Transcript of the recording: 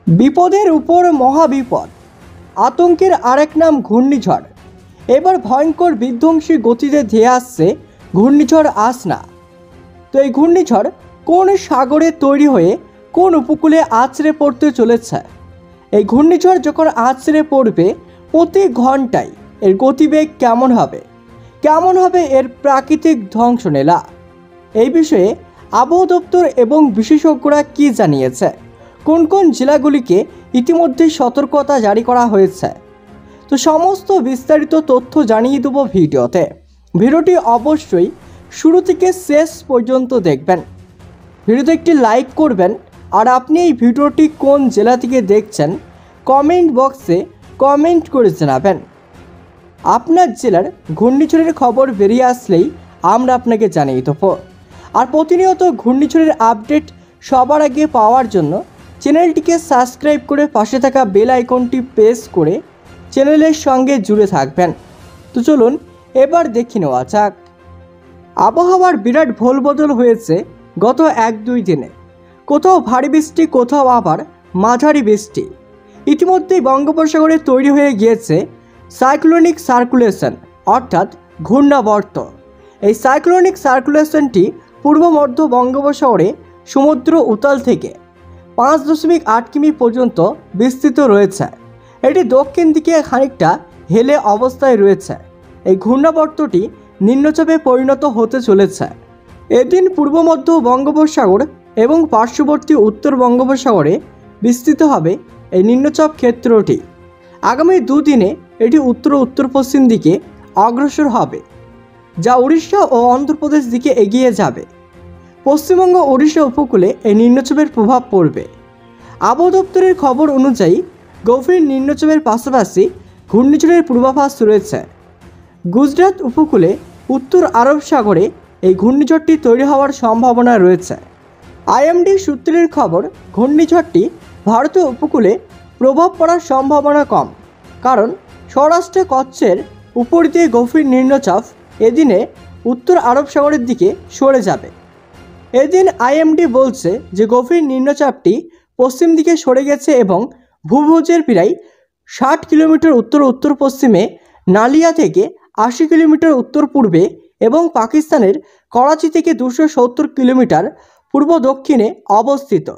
বিপদের উপর মহাবিপদ, আতঙ্কের আরেক নাম ঘূর্ণিঝড়। এবার ভয়ঙ্কর বিধ্বংসী গতিতে ধেয়ে আসছে ঘূর্ণিঝড় আসনা। তো এই ঘূর্ণিঝড় কোন সাগরে তৈরি হয়ে কোন উপকূলে আছড়ে পড়তে চলেছে? এই ঘূর্ণিঝড় যখন আছড়ে পড়বে প্রতি ঘন্টায় এর গতিবেগ কেমন হবে, কেমন হবে এর প্রাকৃতিক ধ্বংসলীলা? এই বিষয়ে আবহাওয়া দপ্তর এবং বিশেষজ্ঞরা কি জানিয়েছে, কোন কোন জেলাগুলিকে ইতিমধ্যে সতর্কতা জারি করা হয়েছে, তো সমস্ত বিস্তারিত তথ্য জানিয়ে দেব ভিডিওটি অবশ্যই শুরু থেকে শেষ পর্যন্ত দেখবেন। ভিডিওতে একটি লাইক করবেন, আর আপনি এই ভিডিওটি কোন জেলা থেকে দেখছেন কমেন্ট বক্সে কমেন্ট করে জানাবেন। আপনার জেলার ঘূর্ণিঝড়ের খবর বেরিয়ে আসলেই আমরা আপনাকে জানিয়ে দেবো। আর প্রতিনিয়ত ঘূর্ণিঝড়ের আপডেট সবার আগে পাওয়ার জন্য চ্যানেলটিকে সাবস্ক্রাইব করে পাশে থাকা বেল আইকনটি প্রেস করে চ্যানেলের সঙ্গে জুড়ে থাকবেন। তো চলুন এবার দেখে নেওয়া যাক। আবহাওয়ার বিরাট ভোলবদল হয়েছে গত 1-2 দিনে। কোথাও ভারী বৃষ্টি, কোথাও আবার মাঝারি বৃষ্টি। ইতিমধ্যেই বঙ্গোপসাগরে তৈরি হয়ে গিয়েছে সাইক্লোনিক সার্কুলেশন, অর্থাৎ ঘূর্ণাবর্ত। এই সাইক্লোনিক সার্কুলেশনটি পূর্ব মধ্য বঙ্গোপসাগরে সমুদ্র উতাল থেকে 5.8 কিমি পর্যন্ত বিস্তৃত রয়েছে। এটি দক্ষিণ দিকে খানিকটা হেলে অবস্থায় রয়েছে। এই ঘূর্ণাবর্তটি নিম্নচাপে পরিণত হতে চলেছে। এদিন পূর্ব মধ্য বঙ্গোপসাগর এবং পার্শ্ববর্তী উত্তর বঙ্গোপসাগরে বিস্তৃত হবে এই নিম্নচাপ ক্ষেত্রটি। আগামী 2 দিনে এটি উত্তর পশ্চিম দিকে অগ্রসর হবে, যা উড়িষ্যা ও অন্ধ্রপ্রদেশ দিকে এগিয়ে যাবে। পশ্চিমবঙ্গ উড়িষ্যা উপকূলে এই নিম্নচাপের প্রভাব পড়বে। আবহাওয়া দপ্তরের খবর অনুযায়ী গভীর নিম্নচাপের পাশাপাশি ঘূর্ণিঝড়ের পূর্বাভাস রয়েছে। গুজরাট উপকূলে উত্তর আরব সাগরে এই ঘূর্ণিঝড়টি তৈরি হওয়ার সম্ভাবনা রয়েছে। আইএমডি সূত্রের খবর, ঘূর্ণিঝড়টি ভারতীয় উপকূলে প্রভাব পড়ার সম্ভাবনা কম, কারণ সৌরাষ্ট্রে কচ্ছের উপর দিয়ে গভীর নিম্নচাপ এদিনে উত্তর আরব সাগরের দিকে সরে যাবে। এদিন আইএমডি বলছে যে গভীর নিম্নচাপটি পশ্চিম দিকে সরে গেছে এবং ভূভুজের প্রায় 60 কিলোমিটার উত্তর পশ্চিমে নালিয়া থেকে 80 কিলোমিটার উত্তর পূর্বে এবং পাকিস্তানের করাচি থেকে 270 কিলোমিটার পূর্ব দক্ষিণে অবস্থিত।